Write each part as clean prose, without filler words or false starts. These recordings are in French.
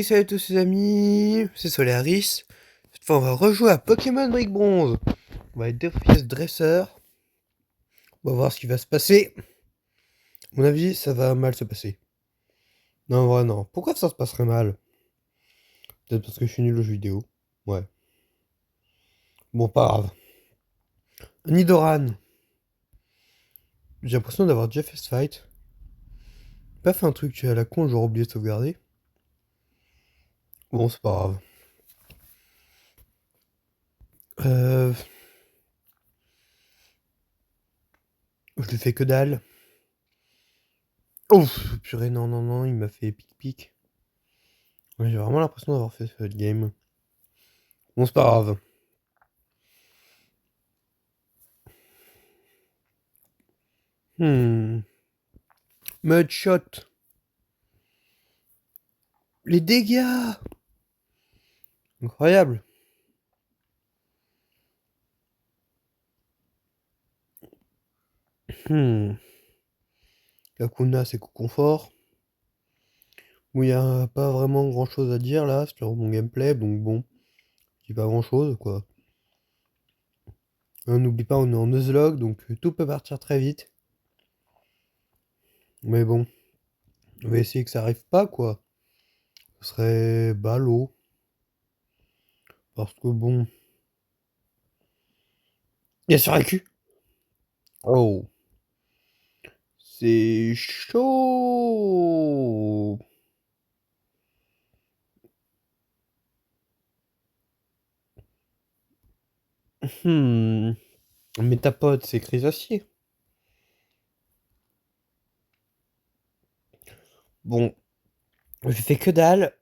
Salut à tous les amis, c'est Solaris. Cette fois on va rejouer à Pokémon Brick Bronze. On va être deux pièces dresseurs. On va voir ce qui va se passer. À mon avis ça va mal se passer. Non en vrai non. Pourquoi ça se passerait mal? Peut-être parce que je suis nul aux jeux vidéo. Ouais. Bon pas grave. Nidoran. J'ai l'impression d'avoir déjà fait ce fight. J'ai pas fait un truc à la con, j'aurais oublié de sauvegarder. Bon c'est pas grave. Euh... Je lui fais que dalle. Ouf, purée, non, non, non, il m'a fait pic-pic. Ouais, j'ai vraiment l'impression d'avoir fait ce game. Bon, c'est pas grave. Mudshot. Les dégâts. Incroyable. Kakuna, c'est coup confort. Où il n'y a pas vraiment grand chose à dire là sur mon gameplay, donc bon, je dis pas grand chose quoi. N'oublie pas, on est en Nuzlocke, donc tout peut partir très vite. Mais bon, on va essayer que ça arrive pas quoi. Ce serait ballot. Parce que bon. Il y a sur la cul. Oh. C'est chaud. Mais ta pote, c'est Chrysacier. Bon, je fais que dalle.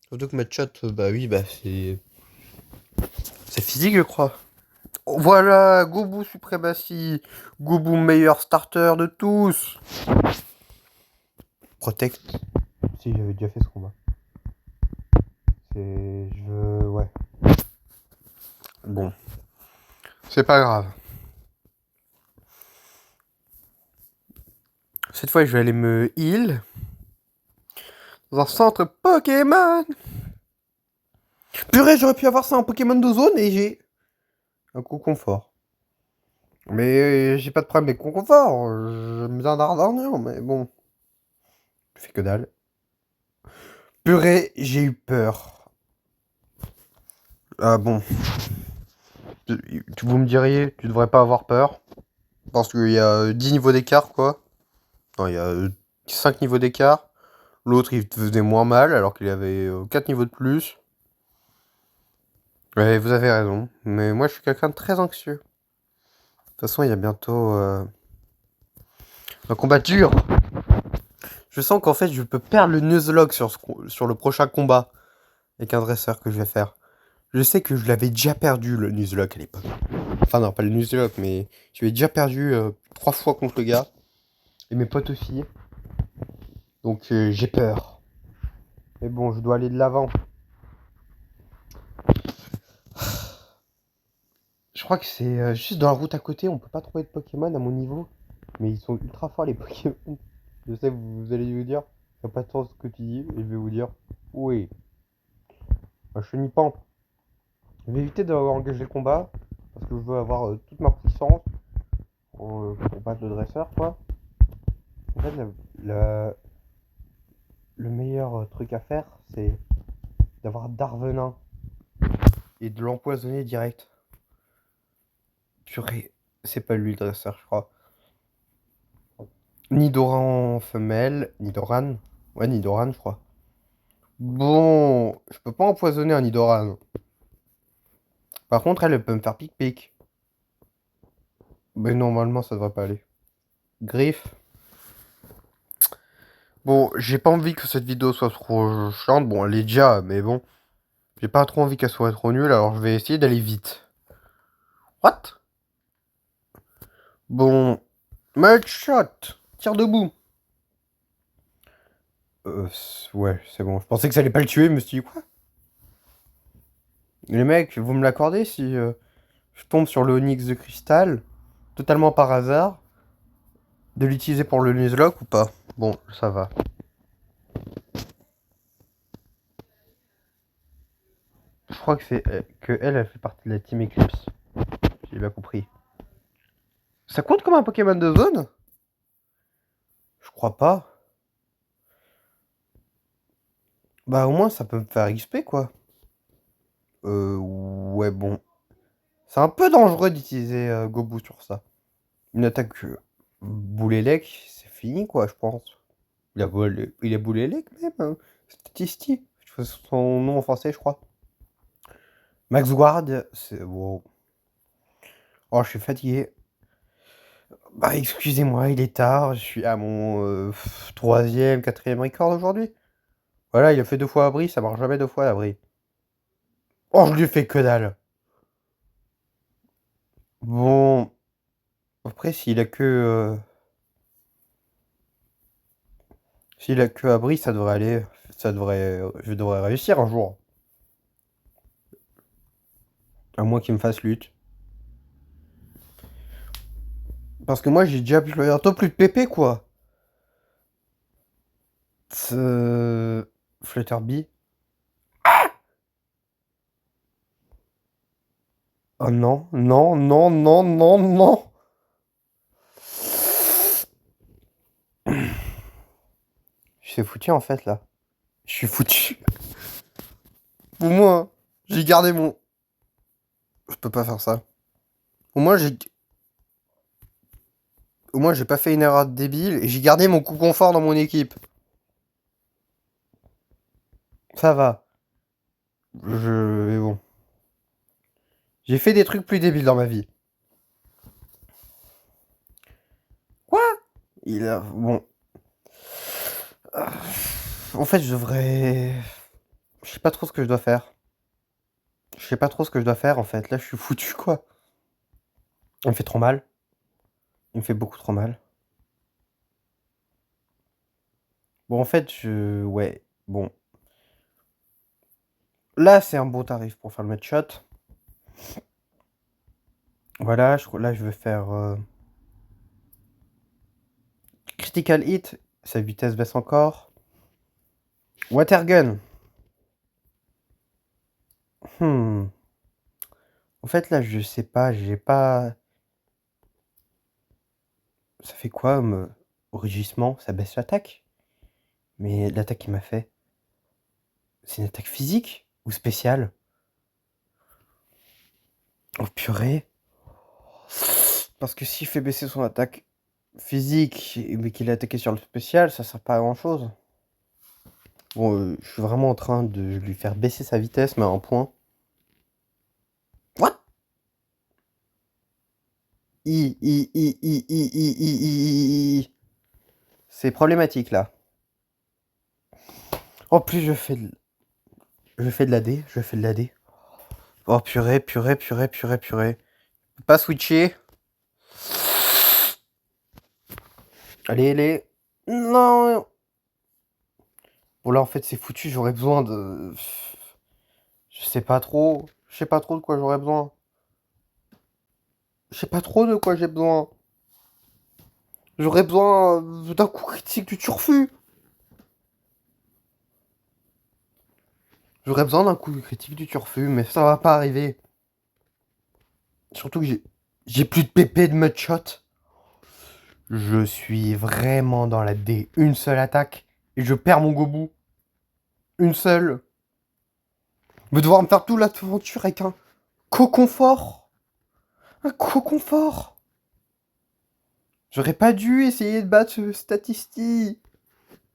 Surtout que ma chat, bah oui, bah c'est. C'est physique, je crois. Voilà, Goubou suprématie. Goubou meilleur starter de tous. Protect. Si, j'avais déjà fait ce combat. C'est. Je veux. Ouais. Bon. C'est pas grave. Cette fois, je vais aller me heal. Dans un centre Pokémon. Purée, j'aurais pu avoir ça en Pokémon de zone et j'ai. Un coup confort. Mais j'ai pas de problème avec mon confort. J'aime bien d'ardeur, mais bon. Je fais que dalle. Purée, j'ai eu peur. Ah bon. Vous me diriez, tu devrais pas avoir peur. Parce qu'il y a 10 niveaux d'écart, quoi. Non, il y a 5 niveaux d'écart. L'autre, il te faisait moins mal, alors qu'il avait 4 niveaux de plus. Ouais, vous avez raison. Mais moi, je suis quelqu'un de très anxieux. De toute façon, il y a bientôt un combat dur. Je sens qu'en fait, je peux perdre le Nuzlocke sur le prochain combat avec un dresseur que je vais faire. Je sais que je l'avais déjà perdu, le Nuzlocke, à l'époque. Enfin, non, pas le Nuzlocke, mais je l'ai déjà perdu 3 fois contre le gars. Et mes potes aussi. Donc, j'ai peur. Mais bon, je dois aller de l'avant. Je crois que c'est juste dans la route à côté, on peut pas trouver de Pokémon à mon niveau. Mais ils sont ultra forts, les Pokémon. Je sais, vous allez vous dire, y a pas de sens ce que tu dis, et je vais vous dire, oui. Un chenipan. Je vais éviter d'engager le combat, parce que je veux avoir toute ma puissance pour battre le dresseur, quoi. En fait, le meilleur truc à faire, c'est d'avoir Darvenin et de l'empoisonner direct. Purée, c'est pas lui le dresseur, je crois. Nidoran femelle, Nidoran. Ouais, Nidoran, je crois. Bon, je peux pas empoisonner un Nidoran. Par contre, elle peut me faire pic-pic. Mais normalement, ça devrait pas aller. Griffe. Bon, j'ai pas envie que cette vidéo soit trop chiante. Bon, elle est déjà, mais bon. J'ai pas trop envie qu'elle soit trop nulle, alors je vais essayer d'aller vite. What? Bon. Mudshot. Tire debout. Ouais, c'est bon. Je pensais que ça allait pas le tuer, mais je me suis dit, quoi? Les mecs, vous me l'accordez si je tombe sur le Onyx de cristal, totalement par hasard, de l'utiliser pour le Nuzlocke ou pas? Bon, ça va. crois que c'est que elle fait partie de la Team Eclipse. J'ai bien compris. Ça compte comme un Pokémon de zone? Je crois pas. Bah au moins ça peut me faire XP quoi. Ouais bon. C'est un peu dangereux d'utiliser Gobu sur ça. Une attaque Boulélec, c'est fini quoi je pense. Il a Boulélec même. Hein. Statistique. C'est son nom en français je crois. Max Guard, c'est... Wow. Oh je suis fatigué. Bah excusez-moi, il est tard. Je suis à mon troisième, quatrième record aujourd'hui. Voilà, il a fait 2 fois abri, ça marche jamais 2 fois l'abri. Oh, je lui fais que dalle. Bon, après, s'il a que abri, ça devrait aller. Je devrais réussir un jour. À moins qu'il me fasse lutte. Parce que moi, j'ai déjà bientôt plus de PP, quoi. Flutterby. Oh non, non, non, non, non, non. Je suis foutu en fait là. Je suis foutu. Au moins, j'ai gardé mon. Je peux pas faire ça. Au moins, j'ai pas fait une erreur débile et j'ai gardé mon coup confort dans mon équipe. Ça va. Mais bon. J'ai fait des trucs plus débiles dans ma vie. Quoi? Bon. En fait, je devrais... Je sais pas trop ce que je dois faire. Je sais pas trop ce que je dois faire, en fait. Là, je suis foutu, quoi. Il me fait trop mal. Il me fait beaucoup trop mal. Bon, en fait, Ouais, bon. Là, c'est un bon tarif pour faire le match shot. Voilà, là, je vais faire... Critical hit. Sa vitesse baisse encore. Water gun. En fait, là, je sais pas, j'ai pas... Ça fait quoi, rugissement? Ça baisse l'attaque? Mais l'attaque qu'il m'a fait, c'est une attaque physique ou spéciale? Oh purée. Parce que s'il fait baisser son attaque physique, mais qu'il est attaqué sur le spécial, ça sert pas à grand chose. Bon, je suis vraiment en train de lui faire baisser sa vitesse, mais à un point. What? C'est problématique là. En plus, je fais de l'AD, je fais de l'AD. Oh purée, purée, purée, purée, purée. Pas switcher. Allez, allez. Non. Bon là en fait c'est foutu, j'aurais besoin de... Je sais pas trop. Je sais pas trop de quoi j'aurais besoin. Je sais pas trop de quoi j'ai besoin. J'aurais besoin d'un coup critique du turfu. J'aurais besoin d'un coup critique du turfu, mais ça va pas arriver. Surtout que j'ai plus de PP de mudshot. Je suis vraiment dans la D. Une seule attaque. Et je perds mon Gobu. Une seule. Je vais devoir me faire toute l'aventure avec un co-confort. Un co-confort. J'aurais pas dû essayer de battre ce statistique.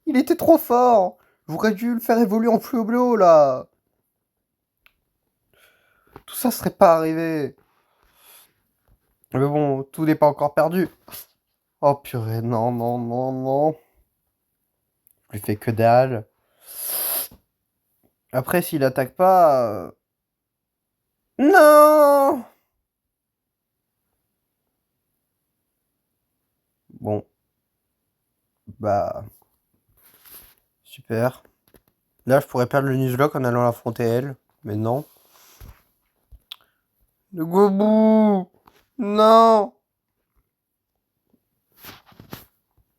Il était trop fort. J'aurais dû le faire évoluer en Pueblo, là. Tout ça serait pas arrivé. Mais bon, tout n'est pas encore perdu. Oh purée, non, non, non, non. Je lui fais que dalle. Après, s'il attaque pas... Non. Bon. Bah... Super. Là, je pourrais perdre le Nuzlocke en allant l'affronter elle. Mais non. Le Gobu. Non.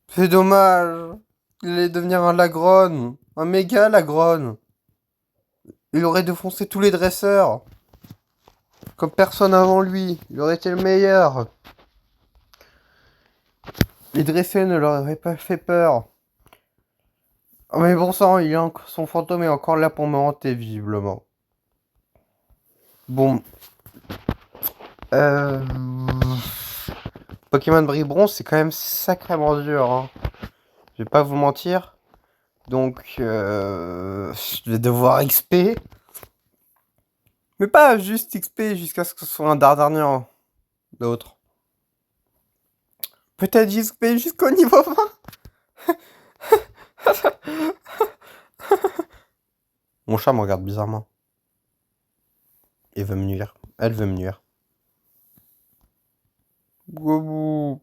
C'est dommage. Il allait devenir un Lagron. Un méga Lagron. Il aurait défoncé tous les dresseurs. Comme personne avant lui. Il aurait été le meilleur. Les dresseurs ne leur auraient pas fait peur. Oh, mais bon sang, son fantôme est encore là pour me hanter, visiblement. Bon. Pokémon Brie Bronze, c'est quand même sacrément dur. Hein. Je vais pas vous mentir. Donc, je vais devoir XP. Mais pas juste XP jusqu'à ce que ce soit un Dardarnian. D'autres. Peut-être XP jusqu'au niveau 20. Mon chat me regarde bizarrement. Il veut me nuire. Elle veut me nuire. Gobou.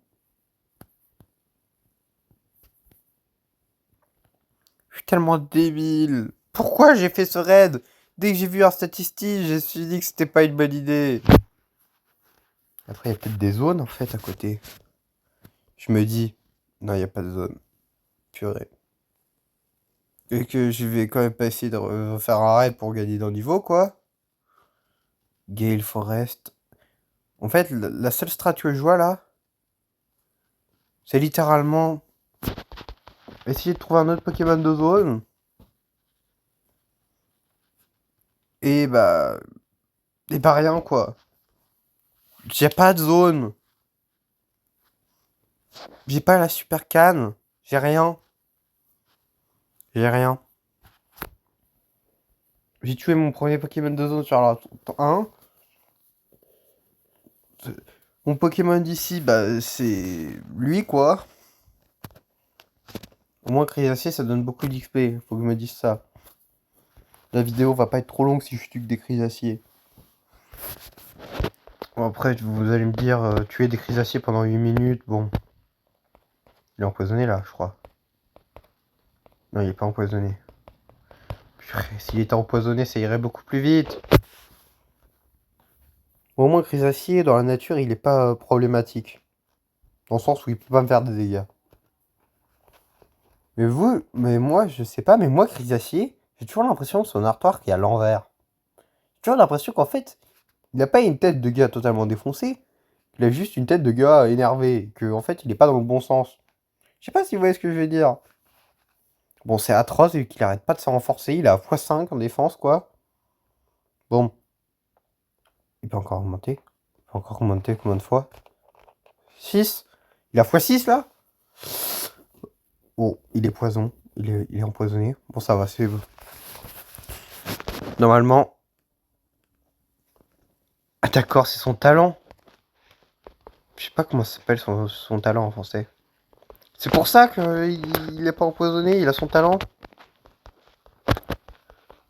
Je suis tellement débile. Pourquoi j'ai fait ce raid? Dès que j'ai vu un statistique, je me suis dit que c'était pas une bonne idée. Après, il y a peut-être des zones en fait à côté. Je me dis, non, il n'y a pas de zone. Purée. Et que je vais quand même pas essayer de faire un raid pour gagner d'un niveau, quoi. Gale Forest. En fait, la seule strat que je vois là, c'est littéralement essayer de trouver un autre Pokémon de zone. Et bah. Et bah rien, quoi. J'ai pas de zone. J'ai pas la super canne. J'ai rien. J'ai rien. J'ai tué mon premier Pokémon de zone sur la 1. Mon Pokémon d'ici, bah, c'est lui, quoi. Au moins, Crisacier, ça donne beaucoup d'XP. Faut que je me dise ça. La vidéo va pas être trop longue si je tue que des Crisaciers. Bon, après, vous allez me dire, tuer des Crisaciers pendant 8 minutes, bon. Il est empoisonné, là, je crois. Non, il est pas empoisonné. S'il était empoisonné, ça irait beaucoup plus vite. Au moins, Crisacier, dans la nature, il est pas problématique. Dans le sens où il peut pas me faire des dégâts. Mais moi, je sais pas, mais moi, Crisacier, j'ai toujours l'impression que son artwork est à l'envers. J'ai toujours l'impression qu'en fait, il a pas une tête de gars totalement défoncé, il a juste une tête de gars énervé, que en fait, il est pas dans le bon sens. Je sais pas si vous voyez ce que je veux dire. Bon, c'est atroce vu qu'il arrête pas de se renforcer, il est à x5 en défense, quoi. Bon. Il peut encore augmenter. Il peut encore augmenter combien de fois? 6. Il a x6 là? Bon, il est poison. Il est empoisonné. Bon, ça va, c'est... Normalement... Ah d'accord, c'est son talent. Je sais pas comment ça s'appelle son talent en français. C'est pour ça qu'il est pas empoisonné, il a son talent.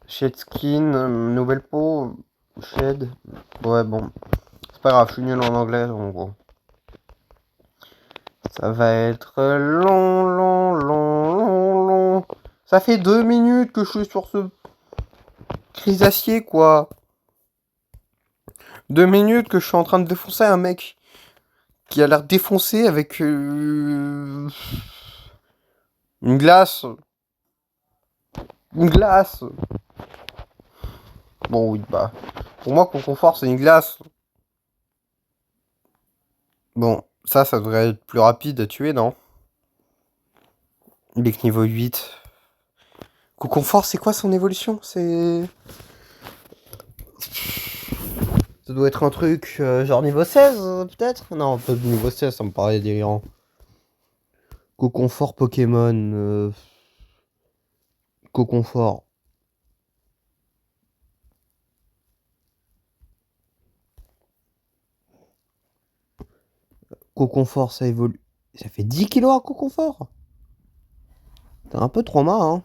Shed skin, nouvelle peau, shed. Ouais, bon. C'est pas grave, je suis nul en anglais, en gros. Ça va être long. Ça fait 2 minutes que je suis sur ce Crisacier, quoi. 2 minutes que je suis en train de défoncer un mec qui a l'air défoncé avec une glace. Une glace. Bon, oui, bah. Pour moi, Conconfort, c'est une glace. Bon, ça devrait être plus rapide à tuer, non? Il est que niveau 8. Conconfort, c'est quoi son évolution? C'est... Ça doit être un truc genre niveau 16, peut-être? Non, pas niveau 16, ça me paraît délirant. Conconfort Pokémon. Conconfort. Conconfort, ça évolue. Ça fait 10 kilos à Conconfort. T'es un peu trop marre, hein.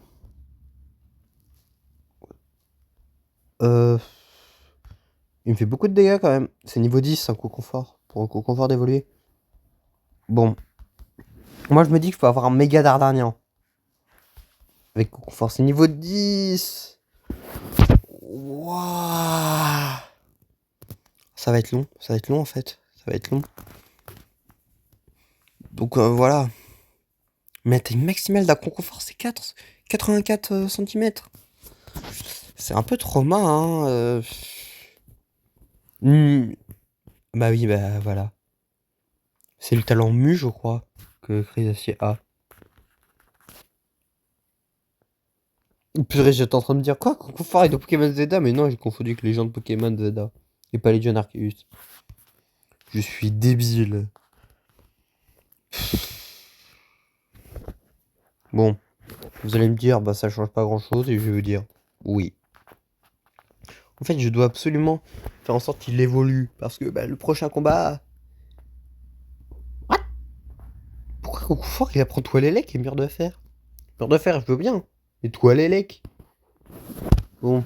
Il me fait beaucoup de dégâts quand même. C'est niveau 10, un Conconfort. Pour un Conconfort d'évoluer. Bon. Moi, je me dis qu'il faut avoir un méga Dardarnian. Avec Conconfort, c'est niveau 10. Wouah. Ça va être long. Ça va être long, en fait. Ça va être long. Donc, voilà. Mais la taille maximale d'un Conconfort, c'est 84 cm. C'est un peu trauma, hein. Bah oui, bah voilà. C'est le talent mu, je crois, que Chris a. Purée, j'étais en train de me dire quoi? Confort avec de Pokémon Zeta? Mais non, j'ai confondu avec les gens de Pokémon Zeta. Et pas les John Arceus. Je suis débile. Bon, vous allez me dire, bah ça change pas grand chose, et je vais vous dire, oui. En fait, je dois absolument faire en sorte qu'il évolue, parce que bah, le prochain combat... What? Pourquoi Confort il apprend Toilélec et Mur de Fer? Mur de Fer, je veux bien, mais Toilélec? Bon.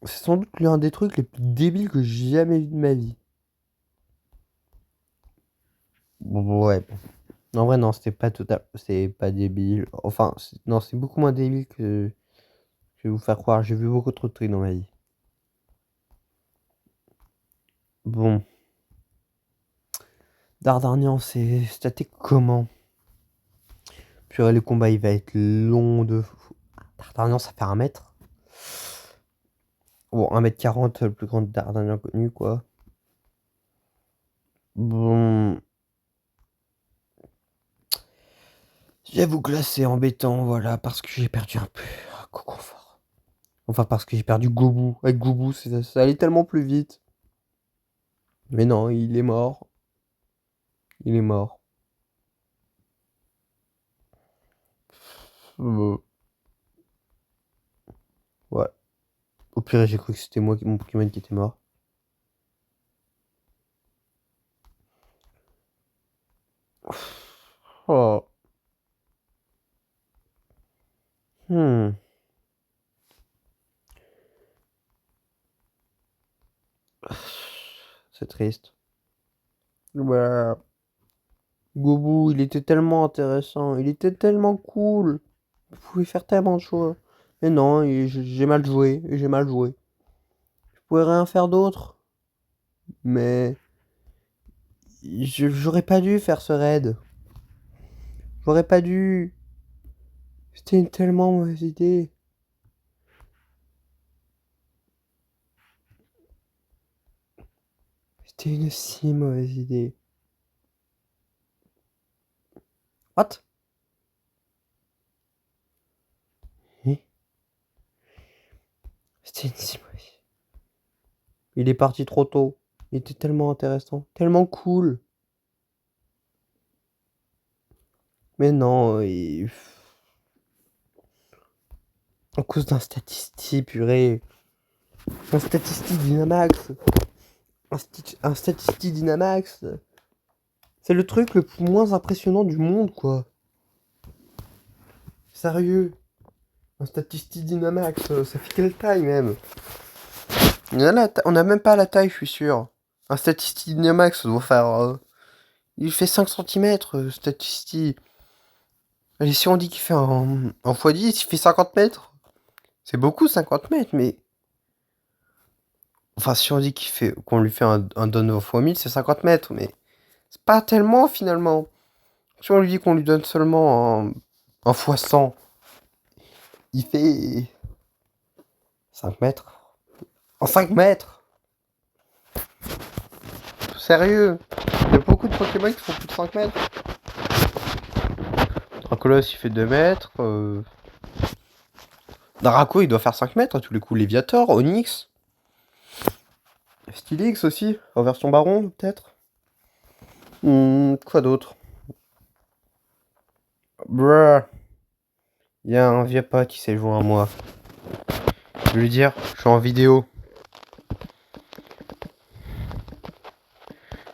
C'est sans doute l'un des trucs les plus débiles que j'ai jamais vu de ma vie. Bon, ouais. En vrai, non, c'était pas total. C'est pas débile. Enfin, non, c'est beaucoup moins débile que. Je vais vous faire croire. J'ai vu beaucoup trop de trucs dans ma vie. Bon. Dardarnian, c'est staté comment? Puis le combat, il va être long de fou. Dardarnian, ça fait 1 mètre. Bon, 1m40, le plus grand Dardarnian connu, quoi. Bon. J'avoue que là, c'est embêtant, voilà, parce que j'ai perdu un peu. Confort. Enfin, parce que j'ai perdu Goubou. Avec Goubou, ça allait tellement plus vite. Mais non, il est mort. Il est mort. Euh, ouais. Au pire, j'ai cru que c'était moi, mon Pokémon qui était mort. Oh. Hmm. C'est triste. Ouais. Goubou, il était tellement intéressant. Il était tellement cool. Vous pouvez faire tellement de choses. Mais non, j'ai mal joué. J'ai mal joué. Je pouvais rien faire d'autre. Mais j'aurais pas dû faire ce raid. J'aurais pas dû. C'était une tellement mauvaise idée. C'était une si mauvaise idée. What? Eh. C'était une si mauvaise idée. Il est parti trop tôt. Il était tellement intéressant. Tellement cool. Mais non, à cause d'un statistique, purée. Un statistique Dynamax. Un statistique Dynamax. C'est le truc le moins impressionnant du monde, quoi. Sérieux. Un statistique Dynamax, ça fait quelle taille même? On a même pas la taille, je suis sûr. Un statistique Dynamax, ça doit faire... il fait 5 cm, statistique. Et si on dit qu'il fait en x10, il fait 50 mètres. C'est beaucoup 50 mètres, mais... Enfin, si on dit qu'on lui fait un donne en x1000, c'est 50 mètres, mais... C'est pas tellement, finalement. Si on lui dit qu'on lui donne seulement un x100, il fait... 5 mètres. En 5 mètres. Sérieux. Il y a beaucoup de Pokémon qui font plus de 5 mètres. Dracolos, il fait 2 mètres. Draco, il doit faire 5 mètres à tous les coups. Léviator, Onix. Stylix aussi, en version baron, peut-être. Quoi d'autre? Bruh. Il y a un vieux pote qui s'est joint à moi. Je vais lui dire, je suis en vidéo.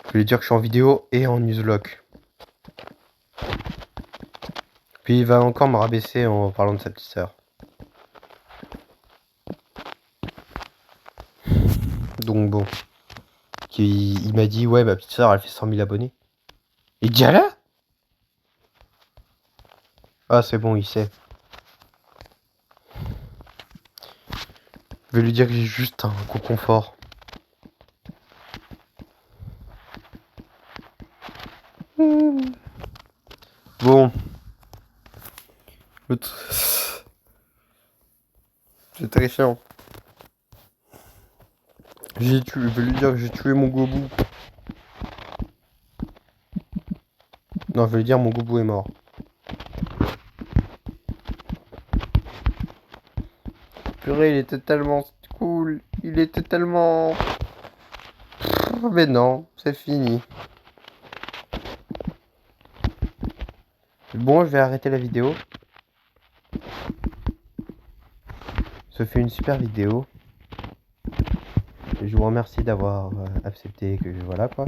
Je vais lui dire que je suis en vidéo et en newslock. Puis il va encore me rabaisser en parlant de sa petite sœur. Donc bon. Il m'a dit, ouais, ma petite sœur, elle fait 100 000 abonnés. Et Diala? Ah, c'est bon, il sait. Je vais lui dire que j'ai juste un coup confort. Bon. C'est très chiant. J'ai tué, je vais lui dire que j'ai tué mon Gobu. Non, je vais lui dire mon Gobu est mort. Purée, il était tellement cool. Il était tellement... Mais non, c'est fini. Bon, je vais arrêter la vidéo. Ça fait une super vidéo. Je vous remercie d'avoir accepté que voilà quoi.